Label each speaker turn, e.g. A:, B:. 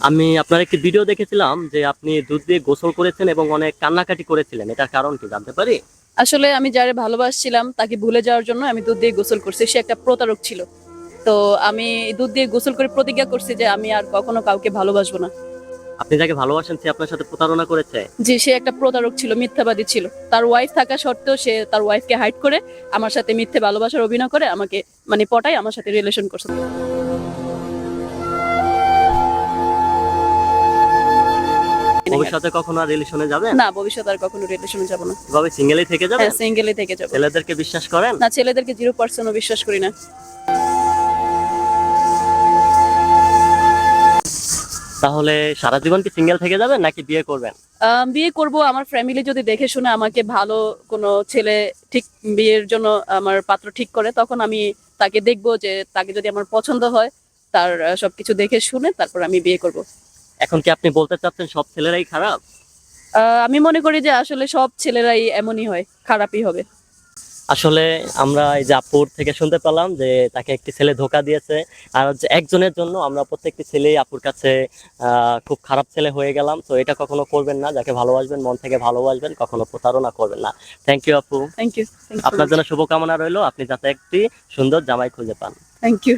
A: আমি আপনার একটি ভিডিও দেখেছিলাম যে আপনি দুধ দিয়ে গোসল করেছেন এবং অনেক কান্নাকাটি করেছিলেন। এটার কারণ কি জানতে পারি?
B: আসলে আমি যারে ভালোবাসছিলাম তাকে ভুলে যাওয়ার জন্য আমি দুধ দিয়ে গোসল করছি। সে একটা প্রতারক ছিল। তো আমি দুধ দিয়ে গোসল করে প্রতিজ্ঞা করছি যে আমি আর কখনো কাউকে ভালোবাসবো না।
A: আপনি যাকে ভালোবাসেন সে আপনার সাথে প্রতারণা করেছে?
B: যে সে একটা প্রতারক ছিল, মিথ্যাবাদী ছিল। তার ওয়াইফ থাকা সত্ত্বেও সে তার ওয়াইফকে হাইড করে আমার সাথে মিথ্যে ভালোবাসার অভিনয় করে আমাকে মানে পটায় আমার সাথে রিলেশন করছে।
A: ভবিষ্যতে কখনো আর রিলেশনে যাবেন?
B: না, ভবিষ্যতে আর কখনো রিলেশনে যাব না।
A: এভাবে সিঙ্গেলই থেকে
B: হ্যাঁ,
A: যাবেন?
B: সিঙ্গেলই থেকে যাব।
A: ছেলেদেরকে বিশ্বাস করেন?
B: না, ছেলেদেরকে 0% বিশ্বাস করি না।
A: তাহলে সারা জীবন কি সিঙ্গেল থেকে যাবেন নাকি বিয়ে করবেন?
B: বিয়ে করব, আমার ফ্যামিলি যদি দেখে শুনে আমাকে ভালো কোনো ছেলে ঠিক বিয়ের জন্য আমার পাত্র ঠিক করে, তখন আমি তাকে দেখবো যে তাকে যদি আমার পছন্দ হয়, তার সবকিছু দেখে শুনে তারপর আমি বিয়ে করব।
A: এখন কি আপনি বলতে চাচ্ছেন সব ছেলেরাই খারাপ?
B: আমি মনে করি যে আসলে সব ছেলেরাই এমনই হয়, খারাপই হবে।
A: আসলে আমরা এই যে আপুর থেকে শুনতে পেলাম যে তাকে একটি ছেলে ধোঁকা দিয়েছে। আর হচ্ছে একজনের জন্য আমরা প্রত্যেকটি ছেলেই আপুর কাছে খুব খারাপ ছেলে হয়ে গেলাম। তো এটা কখনো করবেন না। যাকে ভালোবাসবেন মন থেকে ভালোবাসবেন, কখনো প্রতারণা করবেন না। থ্যাংক ইউ আপু।
B: Thank you.
A: আপনার জন্য শুভকামনা রইলো, আপনি যাতে একটি সুন্দর জামাই খুঁজে পান।
B: Thank you.